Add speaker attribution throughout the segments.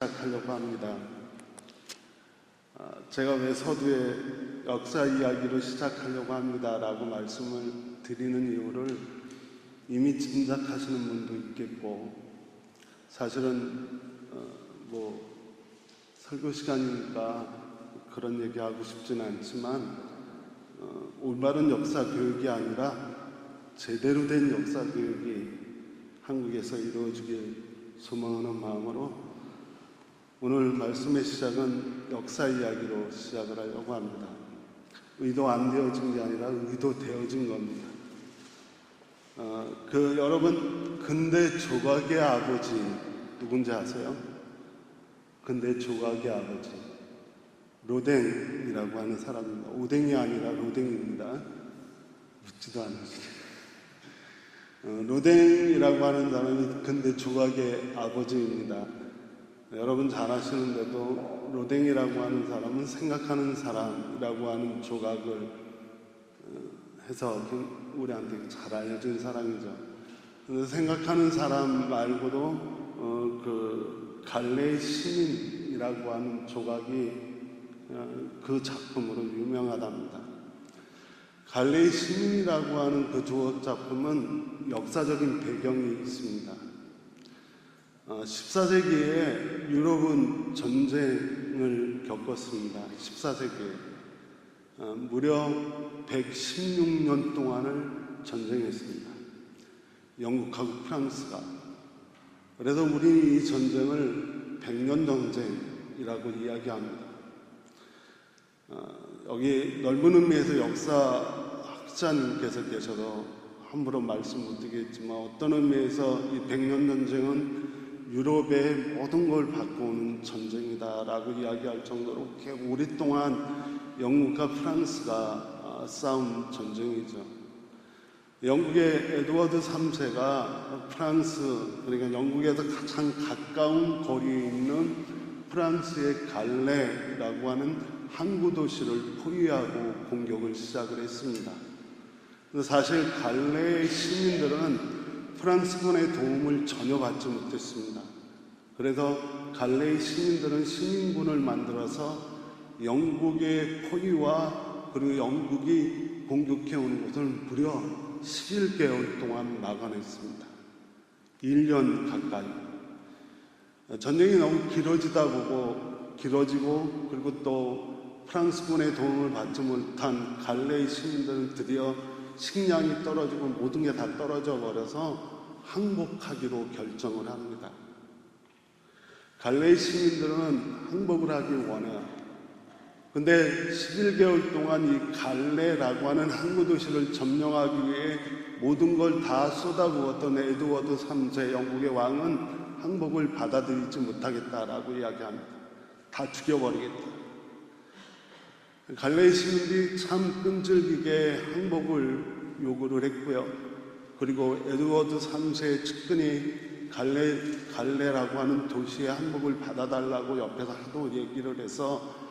Speaker 1: 시작하려고 합니다. 제가 왜 서두에 역사 이야기로 시작하려고 합니다라고 말씀을 드리는 이유를 이미 짐작하시는 분도 있겠고, 사실은 설교 시간이니까 그런 얘기하고 싶지는 않지만 올바른 역사 교육이 아니라 제대로 된 역사 교육이 한국에서 이루어지길 소망하는 마음으로 오늘 말씀의 시작은 역사 이야기로 시작을 하려고 합니다. 의도 안 되어진 게 아니라 의도 되어진 겁니다. 여러분, 근대 조각의 아버지 누군지 아세요? 근대 조각의 아버지 로댕이라고 하는 사람입니다. 오댕이 아니라 로댕입니다. 묻지도 않으시죠. 로댕이라고 하는 사람이 근대 조각의 아버지입니다. 여러분 잘 아시는데도 로댕이라고 하는 사람은 생각하는 사람이라고 하는 조각을 해서 우리한테 잘 알려진 사람이죠. 근데 생각하는 사람 말고도 갈래의 시민이라고 하는 조각이 그 작품으로 유명하답니다. 갈래의 시민이라고 하는 그 조각 작품은 역사적인 배경이 있습니다. 14세기에 유럽은 전쟁을 겪었습니다. 14세기에 무려 116년 동안을 전쟁했습니다. 영국하고 프랑스가. 그래서 우리 이 전쟁을 100년 전쟁이라고 이야기합니다. 여기 넓은 의미에서 역사학자님께서 계셔서 함부로 말씀 못 드리겠지만 어떤 의미에서 이 100년 전쟁은 유럽의 모든 걸 바꾸는 전쟁이다라고 이야기할 정도로 꽤 오랫동안 영국과 프랑스가 싸운 전쟁이죠. 영국의 에드워드 3세가 프랑스, 그러니까 영국에서 가장 가까운 거리에 있는 프랑스의 갈레라고 하는 항구 도시를 포위하고 공격을 시작을 했습니다. 사실 갈레의 시민들은 프랑스군의 도움을 전혀 받지 못했습니다. 그래서 갈레의 시민들은 시민군을 만들어서 영국의 포위와 그리고 영국이 공격해오는 것을 무려 11개월 동안 막아냈습니다. 1년 가까이. 전쟁이 너무 길어지고 그리고 또 프랑스군의 도움을 받지 못한 갈레의 시민들은 드디어 식량이 떨어지고 모든 게 다 떨어져 버려서 항복하기로 결정을 합니다. 갈레의 시민들은 항복을 하기 원해요. 근데 11개월 동안 이 갈레라고 하는 항구 도시를 점령하기 위해 모든 걸 다 쏟아부었던 에드워드 3세 영국의 왕은 항복을 받아들이지 못하겠다라고 이야기합니다. 다 죽여버리겠다. 갈레의 시민들이 참 끈질기게 항복을 요구를 했고요. 그리고 에드워드 3세의 측근이 갈레라고 하는 도시의 항복을 받아달라고 옆에서 하도 얘기를 해서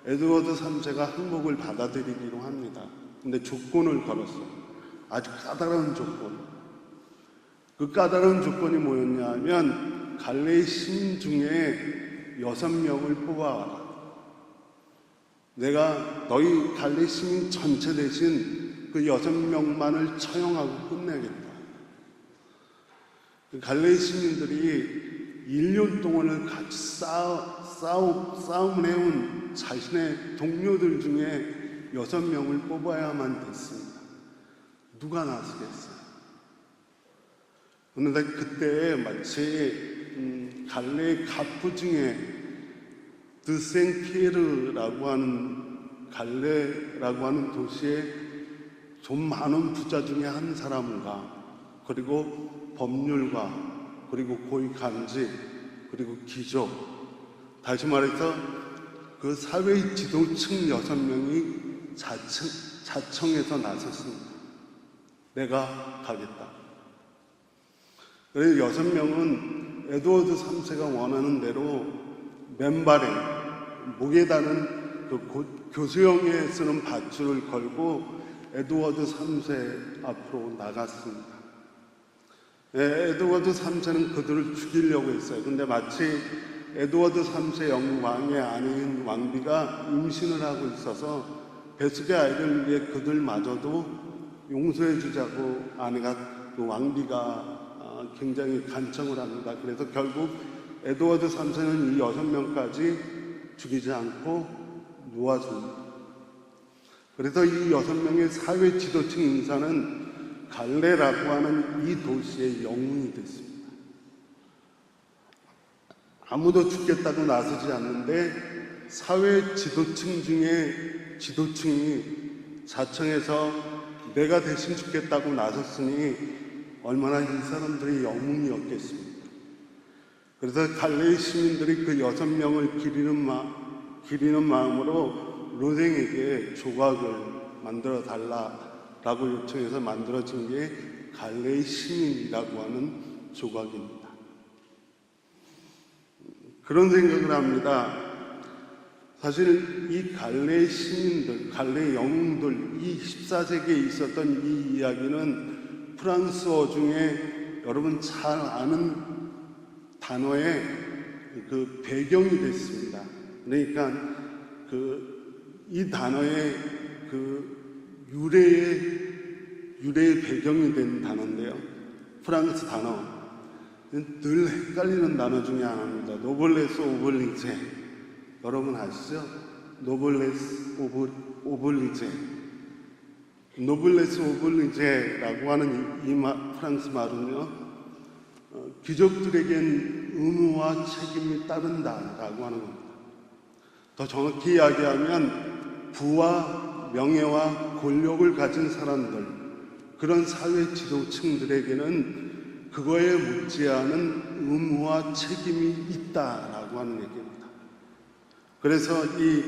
Speaker 1: 에드워드 3세가 항복을 받아들이기로 합니다. 근데 조건을 걸었어요. 아주 까다로운 조건. 그 까다로운 조건이 뭐였냐 하면 갈레의 시민 중에 6명을 뽑아와라. 내가 너희 갈레 시민 전체 대신 그 6명만을 처형하고 끝내겠다. 갈레 시민들이 1년 동안을 같이 싸움을 해온 자신의 동료들 중에 6명을 뽑아야만 됐습니다. 누가 나서겠어요? 그런데 그때 마치 갈레의 가프 중에 드생피에르라고 하는 갈레라고 하는 도시에 돈 많은 부자 중에 한 사람과 그리고 법률가 그리고 고위 간직 그리고 귀족, 다시 말해서 그 사회의 지도층 6명이 자청해서 나섰습니다. 내가 가겠다. 그래서 6명은 에드워드 3세가 원하는 대로 맨발에 목에 다는 그 교수형에 쓰는 밧줄을 걸고 에드워드 3세 앞으로 나갔습니다. 에드워드 3세는 그들을 죽이려고 했어요. 근데 마치 에드워드 3세 영국 왕의 아내인 왕비가 임신을 하고 있어서 뱃속의 아이를 위해 그들마저도 용서해 주자고 아내가 그 왕비가 굉장히 간청을 합니다. 그래서 결국 에드워드 3세는 이 6명까지 죽이지 않고 놓아줍니다. 그래서 이 6명의 사회 지도층 인사는 갈레라고 하는 이 도시의 영웅이 됐습니다. 아무도 죽겠다고 나서지 않는데 사회 지도층 중에 지도층이 자청해서 내가 대신 죽겠다고 나섰으니 얼마나 이 사람들이 영웅이었겠습니다. 그래서 갈레의 시민들이 그 6명을 기리는 마음으로 로댕에게 조각을 만들어 달라라고 요청해서 만들어진 게 갈레의 시민이라고 하는 조각입니다. 그런 생각을 합니다. 사실 이 갈레의 시민들, 갈레의 영웅들, 이 14세기에 있었던 이 이야기는 프랑스어 중에 여러분 잘 아는 단어의 그 배경이 됐습니다. 그러니까 이 단어의 그 유래의 배경이 된 단어인데요. 프랑스 단어. 늘 헷갈리는 단어 중에 하나입니다. 노블레스 오블리제. 여러분 아시죠? 노블레스 오블리제. 노블레스 오블리제라고 하는 이 프랑스 말은요, 귀족들에겐 의무와 책임이 따른다라고 하는 겁니다. 더 정확히 이야기하면 부와 명예와 권력을 가진 사람들, 그런 사회 지도층들에게는 그거에 못지않은 의무와 책임이 있다라고 하는 얘기입니다. 그래서 이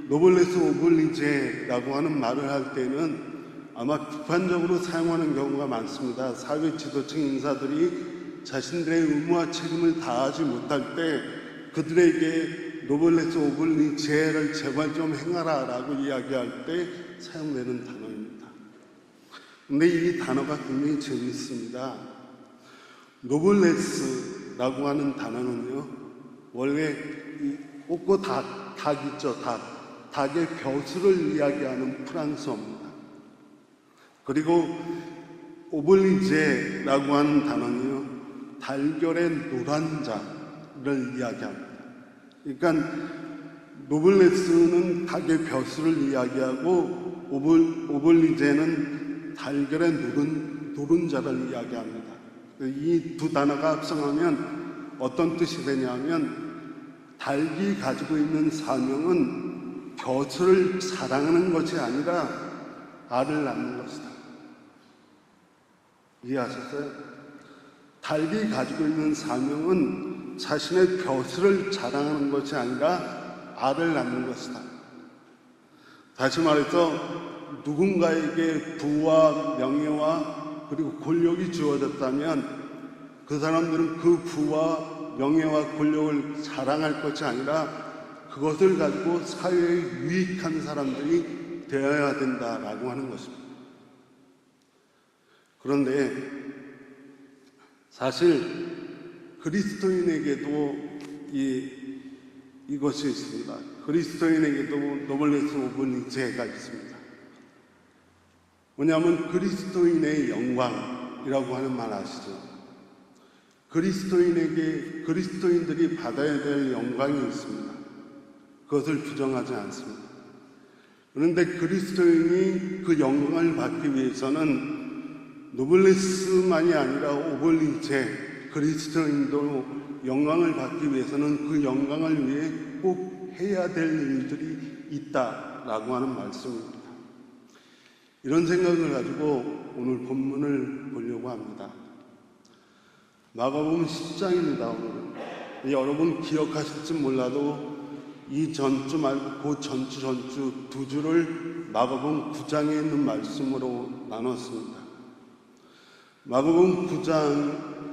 Speaker 1: 노블레스 오블리제라고 하는 말을 할 때는 아마 비판적으로 사용하는 경우가 많습니다. 사회 지도층 인사들이 자신들의 의무와 책임을 다하지 못할 때 그들에게 노블레스 오블리제를 제발 좀 행하라라고 이야기할 때 사용되는 단어입니다. 근데 이 단어가 굉장히 재미있습니다. 노블레스라고 하는 단어는요, 원래 이 꽃고 닭 있죠, 닭의 벼슬을 이야기하는 프랑스어입니다. 그리고 오블리제라고 하는 단어는요, 달걀의 노란 자를 이야기합니다. 그러니까 노블레스는 닭의 벼슬을 이야기하고 오블리제는 달걀의 노른자를 이야기합니다. 이 두 단어가 합성하면 어떤 뜻이 되냐면 닭이 가지고 있는 사명은 벼슬을 자랑하는 것이 아니라 알을 낳는 것이다. 이해하셨어요? 닭이 가지고 있는 사명은 자신의 벼슬을 자랑하는 것이 아니라 알을 낳는 것이다. 다시 말해서 누군가에게 부와 명예와 그리고 권력이 주어졌다면 그 사람들은 그 부와 명예와 권력을 자랑할 것이 아니라 그것을 가지고 사회에 유익한 사람들이 되어야 된다라고 하는 것입니다. 그런데 사실 그리스도인에게도 이것이 있습니다. 그리스도인에게도 노블레스 오블리제가 있습니다. 뭐냐면 그리스도인의 영광이라고 하는 말 아시죠? 그리스도인들이 받아야 될 영광이 있습니다. 그것을 부정하지 않습니다. 그런데 그리스도인이 그 영광을 받기 위해서는 노블레스만이 아니라 오블리제, 그리스도인도 영광을 받기 위해서는 그 영광을 위해 꼭 해야 될 일들이 있다라고 하는 말씀입니다. 이런 생각을 가지고 오늘 본문을 보려고 합니다. 마가복음 10장입니다. 오늘. 여러분 기억하실지 몰라도 이 전주 말고 그 전주 두 주를 마가복음 9장에 있는 말씀으로 나눴습니다. 마가복음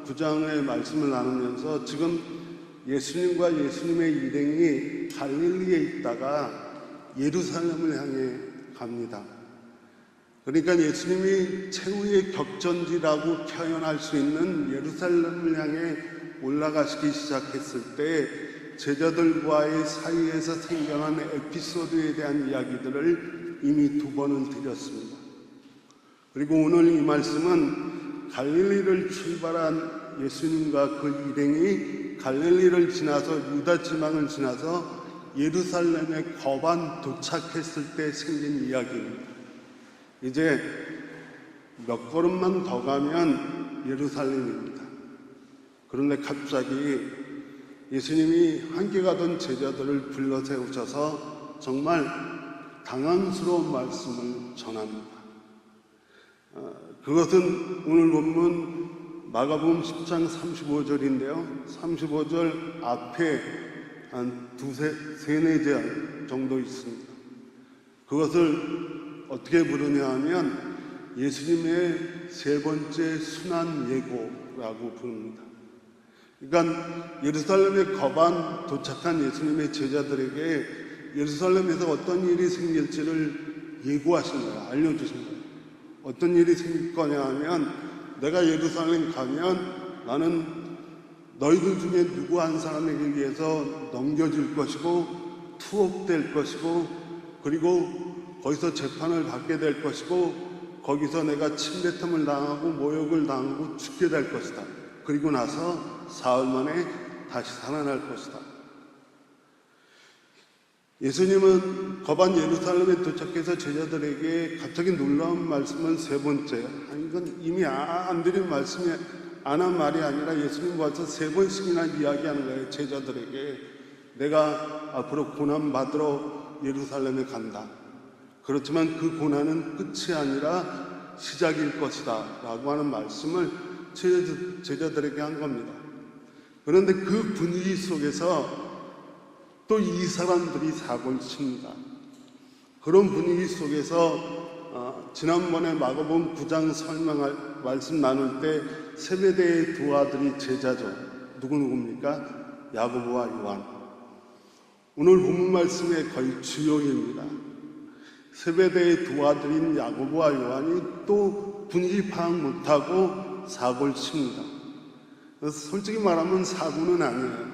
Speaker 1: 9장의 말씀을 나누면서 지금 예수님과 예수님의 일행이 갈릴리에 있다가 예루살렘을 향해 갑니다. 그러니까 예수님이 최후의 격전지라고 표현할 수 있는 예루살렘을 향해 올라가시기 시작했을 때 제자들과의 사이에서 생겨난 에피소드에 대한 이야기들을 이미 2번을 드렸습니다. 그리고 오늘 이 말씀은 갈릴리를 출발한 예수님과 그 일행이 갈릴리를 지나서 유다 지방을 지나서 예루살렘에 거반 도착했을 때 생긴 이야기입니다. 이제 몇 걸음만 더 가면 예루살렘입니다. 그런데 갑자기 예수님이 함께 가던 제자들을 불러 세우셔서 정말 당황스러운 말씀을 전합니다. 그것은 오늘 본문 마가복음 10장 35절인데요. 35절 앞에 한 세네 절 정도 있습니다. 그것을 어떻게 부르냐 하면 예수님의 3번째 순환 예고라고 부릅니다. 그러니까 예루살렘에 거반 도착한 예수님의 제자들에게 예루살렘에서 어떤 일이 생길지를 예고하신 거예요. 알려주신 거예요. 어떤 일이 생길 거냐 하면 내가 예루살렘 가면 나는 너희들 중에 누구 한 사람에게 의해서 넘겨질 것이고 투옥될 것이고 그리고 거기서 재판을 받게 될 것이고 거기서 내가 침뱉음을 당하고 모욕을 당하고 죽게 될 것이다. 그리고 나서 사흘 만에 다시 살아날 것이다. 예수님은 거반 예루살렘에 도착해서 제자들에게 갑자기 놀라운 말씀은 3번째. 이건 이미 안 드린 말씀이 안 한 말이 아니라 예수님 와서 3번씩이나 이야기하는 거예요. 제자들에게 내가 앞으로 고난 받으러 예루살렘에 간다. 그렇지만 그 고난은 끝이 아니라 시작일 것이다 라고 하는 말씀을 제자들에게 한 겁니다. 그런데 그 분위기 속에서 또 이 사람들이 사고를 칩니다. 그런 분위기 속에서 지난번에 마가복음 9장 말씀 나눌 때 세베대의 2 아들이 제자죠. 누구입니까? 야고보와 요한. 오늘 본문 말씀의 거의 주역입니다. 세베대의 2 아들인 야고보와 요한이 또 분위기 파악 못하고 사고를 칩니다. 솔직히 말하면 사고는 아니에요.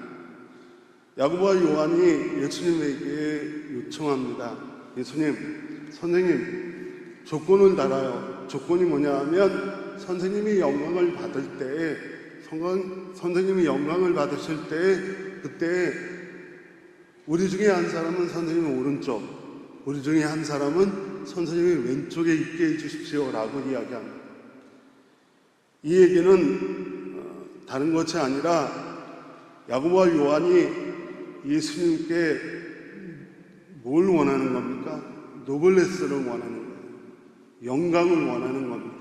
Speaker 1: 야고보와 요한이 예수님에게 요청합니다. 예수님, 선생님, 조건을 달아요. 조건이 뭐냐 하면 선생님이 영광을 받을 때, 선생님이 영광을 받으실 때 그때 우리 중에 한 사람은 선생님 오른쪽, 우리 중에 한 사람은 선생님이 왼쪽에 있게 해주십시오 라고 이야기합니다. 이 얘기는 다른 것이 아니라 야고보와 요한이 예수님께 뭘 원하는 겁니까? 노블레스를 원하는 거예요. 영광을 원하는 겁니다.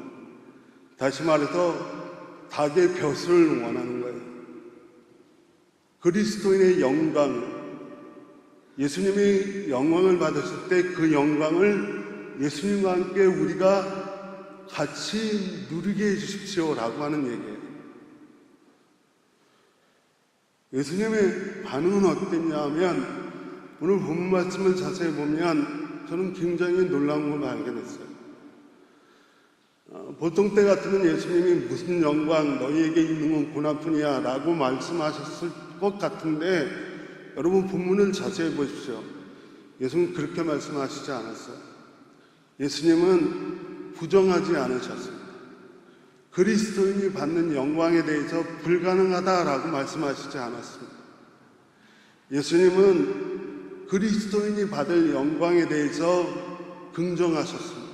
Speaker 1: 다시 말해서 닭의 벼슬을 원하는 거예요. 그리스도인의 영광, 예수님이 영광을 받으실 때 그 영광을 예수님과 함께 우리가 같이 누리게 해주십시오 라고 하는 얘기예요. 예수님의 반응은 어땠냐 하면 오늘 본문 말씀을 자세히 보면 저는 굉장히 놀라운 걸 발견했어요. 보통 때 같으면 예수님이 무슨 영광 너희에게 있는 건 고난뿐이야 라고 말씀하셨을 것 같은데 여러분 본문을 자세히 보십시오. 예수님은 그렇게 말씀하시지 않았어요. 예수님은 부정하지 않으셨습니다. 그리스도인이 받는 영광에 대해서 불가능하다라고 말씀하시지 않았습니다. 예수님은 그리스도인이 받을 영광에 대해서 긍정하셨습니다.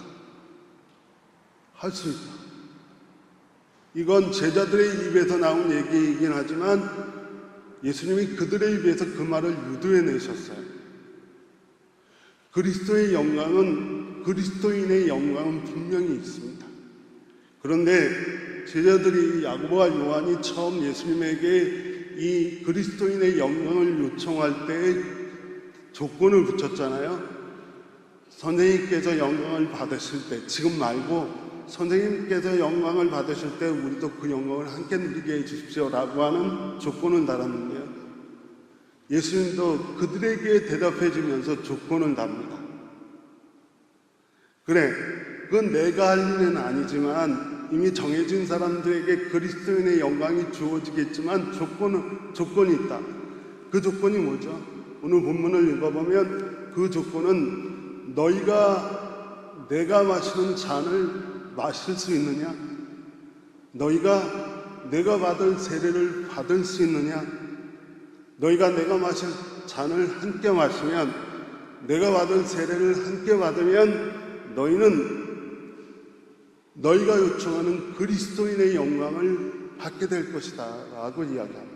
Speaker 1: 할 수 있다. 이건 제자들의 입에서 나온 얘기이긴 하지만 예수님이 그들의 입에서 그 말을 유도해내셨어요. 그리스도의 영광은, 그리스도인의 영광은 분명히 있습니다. 그런데 제자들이 야고보와 요한이 처음 예수님에게 이 그리스도인의 영광을 요청할 때 조건을 붙였잖아요. 선생님께서 영광을 받으실 때, 지금 말고 선생님께서 영광을 받으실 때 우리도 그 영광을 함께 누리게 해주십시오 라고 하는 조건을 달았는데요. 예수님도 그들에게 대답해 주면서 조건을 답니다. 그래, 그건 내가 할 일은 아니지만 이미 정해진 사람들에게 그리스도인의 영광이 주어지겠지만 조건이 있다. 그 조건이 뭐죠? 오늘 본문을 읽어보면 그 조건은 너희가 내가 마시는 잔을 마실 수 있느냐? 너희가 내가 받을 세례를 받을 수 있느냐? 너희가 내가 마실 잔을 함께 마시면, 내가 받을 세례를 함께 받으면 너희는 너희가 요청하는 그리스도인의 영광을 받게 될 것이다 라고 이야기합니다.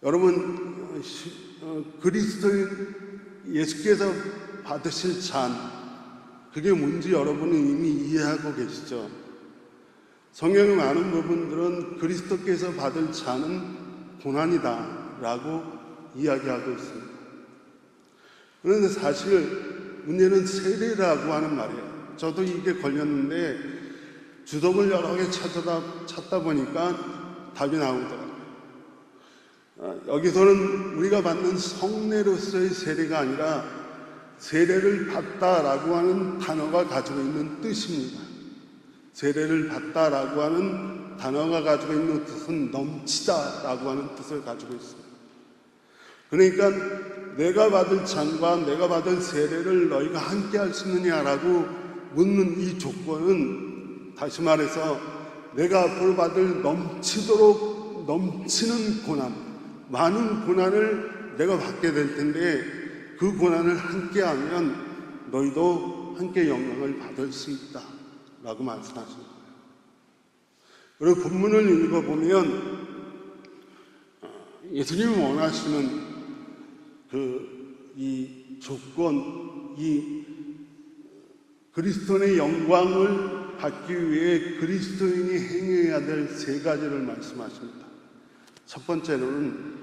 Speaker 1: 여러분, 그리스도인 예수께서 받으실 잔, 그게 뭔지 여러분은 이미 이해하고 계시죠? 성경의 많은 부분들은 그리스도께서 받을 잔은 고난이다 라고 이야기하고 있습니다. 그런데 사실 문제는 세례라고 하는 말이에요. 저도 이게 걸렸는데 주석을 여러 개 찾다 보니까 답이 나오더라고요. 여기서는 우리가 받는 성례로서의 세례가 아니라 세례를 받다라고 하는 단어가 가지고 있는 뜻입니다. 세례를 받다라고 하는 단어가 가지고 있는 뜻은 넘치다라고 하는 뜻을 가지고 있습니다. 그러니까 내가 받을 잔과 내가 받을 세례를 너희가 함께 할 수 있느냐라고 묻는 이 조건은, 다시 말해서 내가 앞으로 받을 넘치도록 넘치는 고난, 많은 고난을 내가 받게 될 텐데 그 고난을 함께 하면 너희도 함께 영광을 받을 수 있다 라고 말씀하신 거예요. 그리고 본문을 읽어보면 예수님이 원하시는 이 조건, 이 그리스도인의 영광을 받기 위해 그리스도인이 행해야 될 세 가지를 말씀하십니다. 첫 번째로는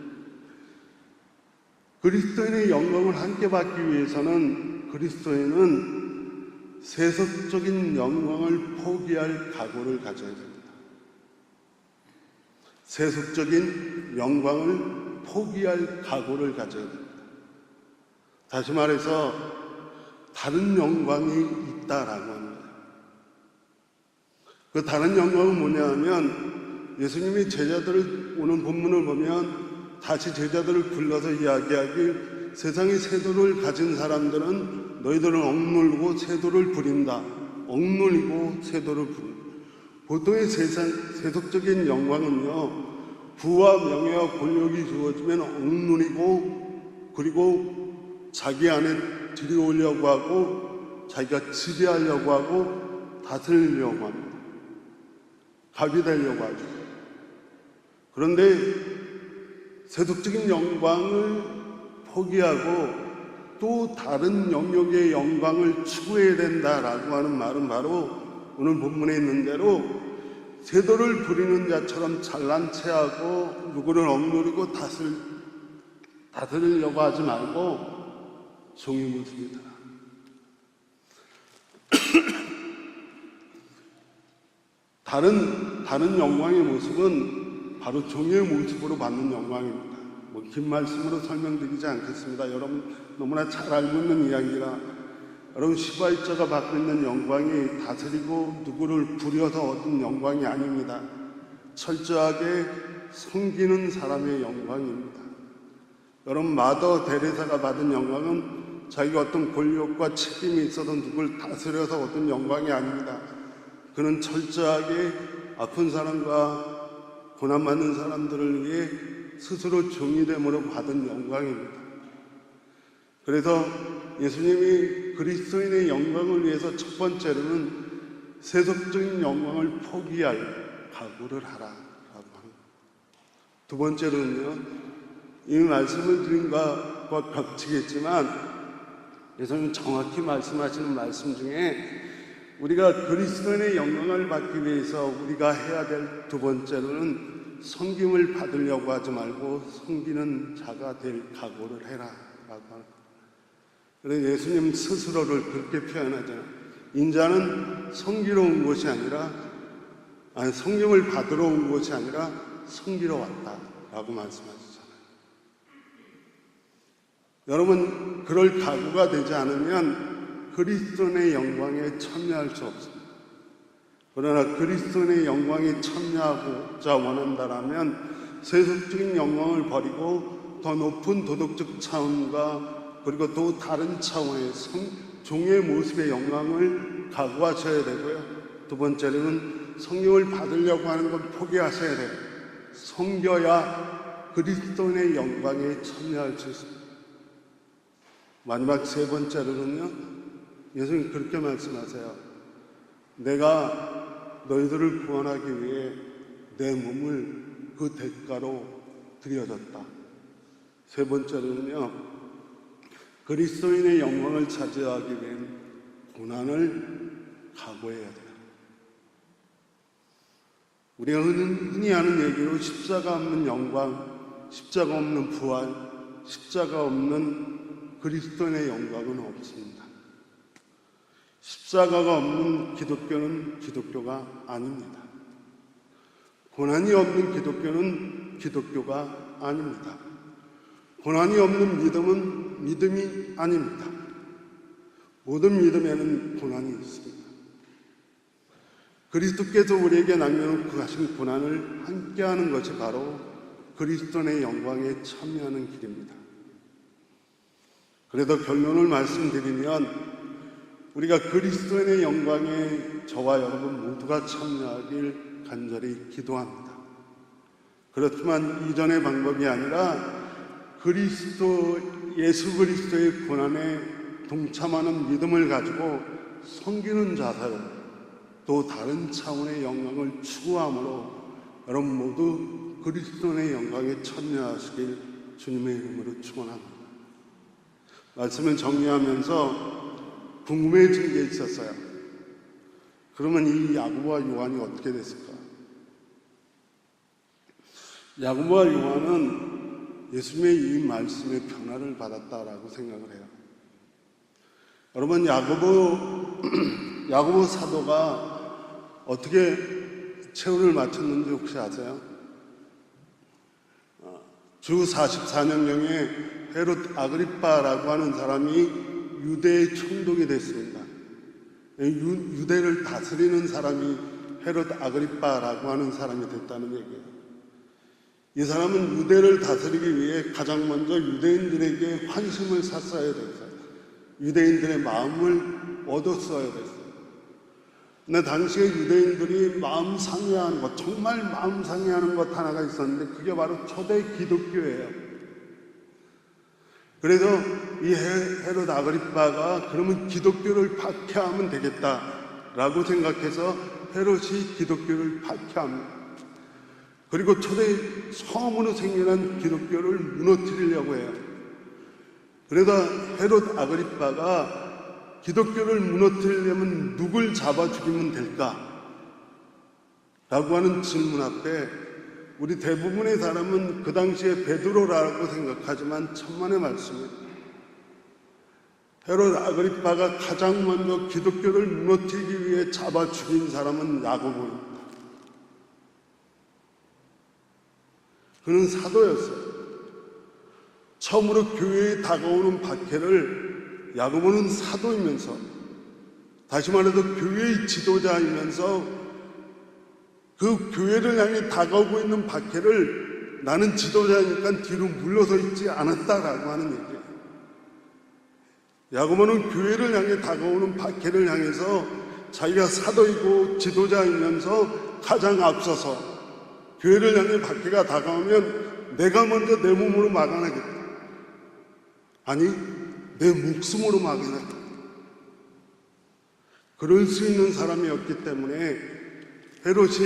Speaker 1: 그리스도인의 영광을 함께 받기 위해서는 그리스도인은 세속적인 영광을 포기할 각오를 가져야 됩니다. 세속적인 영광을 포기할 각오를 가져야 됩니다. 다시 말해서 다른 영광이 있다라고 합니다. 그 다른 영광은 뭐냐 하면, 예수님이 제자들을, 오늘 본문을 보면 다시 제자들을 불러서 이야기하길, 세상의 세도를 가진 사람들은 너희들은 억눌고 세도를 부린다. 억눌리고 세도를 부린다. 보통의 세속적인 영광은요, 부와 명예와 권력이 주어지면 억눌리고, 그리고 자기 안에 들여오려고 하고, 자기가 지배하려고 하고, 다스리려고 합니다. 갑이 되려고 하죠. 그런데 세속적인 영광을 포기하고 또 다른 영역의 영광을 추구해야 된다라고 하는 말은 바로 오늘 본문에 있는 대로 세도를 부리는 자처럼 잘난 체하고 누구를 억누르고 다스리려고 하지 말고 종의 모습이다. 다른 영광의 모습은 바로 종의 모습으로 받는 영광입니다. 긴 말씀으로 설명드리지 않겠습니다. 여러분 너무나 잘 알고 있는 이야기라. 여러분 시바이자가 받고 있는 영광이 다스리고 누구를 부려서 얻은 영광이 아닙니다. 철저하게 섬기는 사람의 영광입니다. 여러분 마더 데레사가 받은 영광은 자기가 어떤 권력과 책임이 있어서 누구를 다스려서 얻은 영광이 아닙니다. 그는 철저하게 아픈 사람과 고난받는 사람들을 위해 스스로 종이됨으로 받은 영광입니다. 그래서 예수님이 그리스도인의 영광을 위해서 첫 번째로는 세속적인 영광을 포기할 각오를 하라라고 합니다. 두 번째로는요, 이 말씀을 드린 것과 겹치겠지만 예수님은 정확히 말씀하시는 말씀 중에 우리가 그리스도인의 영광을 받기 위해서 우리가 해야 될 두 번째로는 섬김을 받으려고 하지 말고 섬기는 자가 될 각오를 해라 라고 합니다. 그래서 예수님 스스로를 그렇게 표현하잖아요. 인자는 섬기러 온 것이 아니라, 섬김을 받으러 온 것이 아니라 섬기러 왔다 라고 말씀하시잖아요. 여러분 그럴 각오가 되지 않으면 그리스도의 영광에 참여할 수 없습니다. 그러나 그리스도의 영광에 참여하고자 원한다면 세속적인 영광을 버리고 더 높은 도덕적 차원과 그리고 또 다른 차원의 종의 모습의 영광을 각오하셔야 되고요. 두 번째로는 성령을 받으려고 하는 걸 포기하셔야 돼요. 섬겨야 그리스도인의 영광에 참여할 수 있습니다. 마지막 세 번째로는요, 예수님 그렇게 말씀하세요. 내가 너희들을 구원하기 위해 내 몸을 그 대가로 드려졌다. 세 번째로는요, 그리스도인의 영광을 차지하기 위한 고난을 각오해야 돼요. 우리가 흔히 하는 얘기로 십자가 없는 영광, 십자가 없는 부활, 십자가 없는 그리스도인의 영광은 없습니다. 십자가가 없는 기독교는 기독교가 아닙니다. 고난이 없는 기독교는 기독교가 아닙니다. 고난이 없는 믿음은 믿음이 아닙니다. 모든 믿음에는 고난이 있습니다. 그리스도께서 우리에게 남겨놓고 가신 고난을 함께하는 것이 바로 그리스도의 영광에 참여하는 길입니다. 그래도 결론을 말씀드리면 우리가 그리스도의 영광에 저와 여러분 모두가 참여하길 간절히 기도합니다. 그렇지만 이전의 방법이 아니라 예수 그리스도의 고난에 동참하는 믿음을 가지고 섬기는 자세로 또 다른 차원의 영광을 추구함으로 여러분 모두 그리스도의 영광에 참여하시길 주님의 이름으로 축원합니다. 말씀을 정리하면서 궁금해진 게 있었어요. 그러면 이 야고보와 요한이 어떻게 됐을까? 야고보와 요한은 예수님의 이 말씀의 변화를 받았다라고 생각을 해요. 여러분, 야고보 사도가 어떻게 최후를 마쳤는지 혹시 아세요? 주 44년경에 헤롯 아그리빠라고 하는 사람이 유대의 총독이 됐습니다. 유대를 다스리는 사람이 헤롯 아그리빠라고 하는 사람이 됐다는 얘기예요. 이 사람은 유대를 다스리기 위해 가장 먼저 유대인들에게 환심을 샀어야 됐어요. 유대인들의 마음을 얻었어야 됐어요. 근데 당시에 유대인들이 마음 상해하는 것, 정말 마음 상해하는 것 하나가 있었는데 그게 바로 초대 기독교예요. 그래서 이 헤롯 아그리빠가 그러면 기독교를 박해하면 되겠다라고 생각해서 헤롯이 기독교를 박해합니다. 그리고 처음으로 생겨난 기독교를 무너뜨리려고 해요. 그래서 헤롯 아그리빠가 기독교를 무너뜨리려면 누굴 잡아 죽이면 될까? 라고 하는 질문 앞에 우리 대부분의 사람은 그 당시에 베드로라고 생각하지만 천만의 말씀이에요. 헤롯 아그리빠가 가장 먼저 기독교를 무너뜨리기 위해 잡아 죽인 사람은 야고보입니다. 그는 사도였어요. 처음으로 교회에 다가오는 박해를 야고보는 사도이면서, 다시 말해서 교회의 지도자이면서 그 교회를 향해 다가오고 있는 박해를 나는 지도자니까 뒤로 물러서 있지 않았다라고 하는 얘기예요. 야고보는 교회를 향해 다가오는 박해를 향해서 자기가 사도이고 지도자이면서 가장 앞서서 교회를 향해 박해가 다가오면 내가 먼저 내 몸으로 막아내겠다. 아니, 내 목숨으로 막아내겠다. 그럴 수 있는 사람이었기 때문에 헤롯이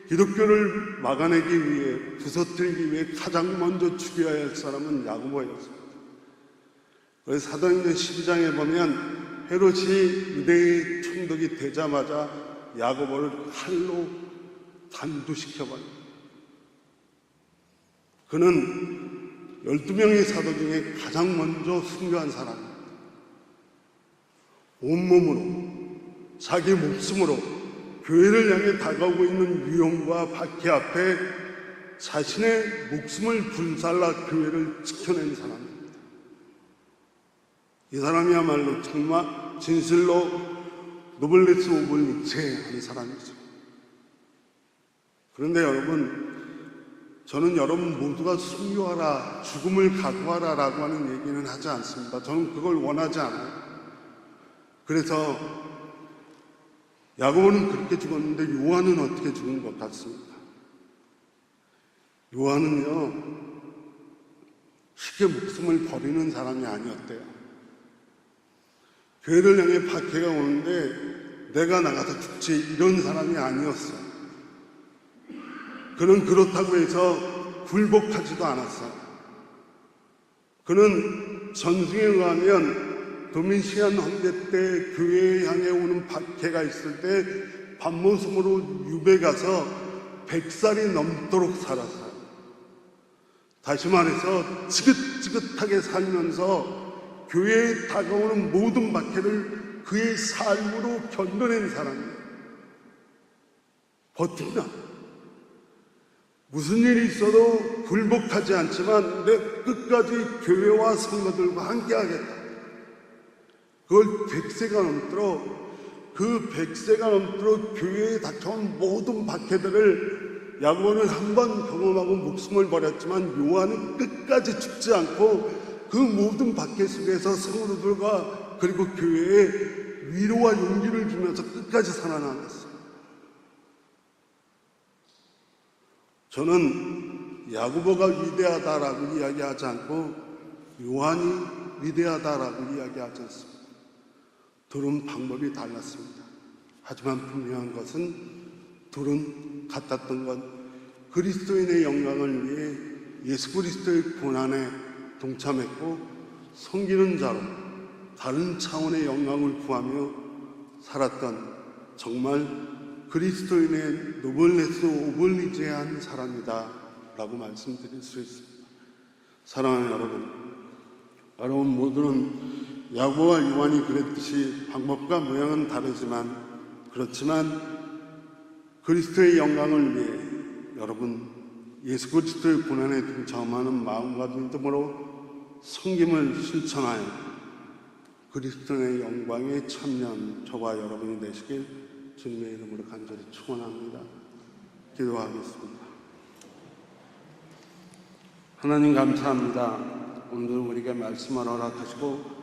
Speaker 1: 기독교를 막아내기 위해, 부서뜨리기 위해 가장 먼저 죽여야 할 사람은 야고보였습니다. 그래서 사도행전 12장에 보면 헤롯이 유대의 총독이 되자마자 야고보를 칼로 단두시켜버립니다. 그는 12명의 사도 중에 가장 먼저 순교한 사람입니다. 온몸으로, 자기 목숨으로 교회를 향해 다가오고 있는 위험과 박해 앞에 자신의 목숨을 불살라 교회를 지켜낸 사람입니다. 이 사람이야말로 정말 진실로 노블레스 오블 닉체의 한 사람이죠. 그런데 여러분, 저는 여러분 모두가 순교하라, 죽음을 각오하라 라고 하는 얘기는 하지 않습니다. 저는 그걸 원하지 않아요. 그래서 야고보는 그렇게 죽었는데 요한은 어떻게 죽은 것 같습니까? 요한은요, 쉽게 목숨을 버리는 사람이 아니었대요. 교회를 향해 박해가 오는데 내가 나가서 죽지 이런 사람이 아니었어요. 그는 그렇다고 해서 굴복하지도 않았어요. 그는 전승에 의하면 도미시안 황제 때 교회에 향해 오는 박해가 있을 때 밤모섬으로 유배 가서 100살이 넘도록 살았어요. 다시 말해서 지긋지긋하게 살면서 교회에 다가오는 모든 박해를 그의 삶으로 견뎌낸 사람이에요. 버틴다. 무슨 일이 있어도 굴복하지 않지만 내 끝까지 교회와 성도들과 함께하겠다. 그걸 100세가 넘도록, 그 100세가 넘도록 교회에 닥쳐온 모든 박해들을 야고보는 한 번 경험하고 목숨을 버렸지만 요한은 끝까지 죽지 않고 그 모든 박해 속에서 성도들과 그리고 교회에 위로와 용기를 주면서 끝까지 살아남았어요. 저는 야고보가 위대하다라고 이야기하지 않고 요한이 위대하다라고 이야기하지 않습니다. 둘은 방법이 달랐습니다. 하지만 분명한 것은 둘은 같았던 것, 그리스도인의 영광을 위해 예수 그리스도의 고난에 동참했고 섬기는 자로 다른 차원의 영광을 구하며 살았던 정말 그리스도인의 노블레스 오블리제한 사람이다 라고 말씀드릴 수 있습니다. 사랑하는 여러분 모두는 야고보와 요한이 그랬듯이 방법과 모양은 다르지만 그렇지만 그리스도의 영광을 위해 여러분 예수 그리스도의 고난에 동참하는 마음과 믿음으로 섬김을 실천하여 그리스도의 영광에 참여한 저와 여러분이 되시길 주님의 이름으로 간절히 축원합니다. 기도하겠습니다. 하나님 감사합니다. 오늘 우리에게 말씀을 허락하시고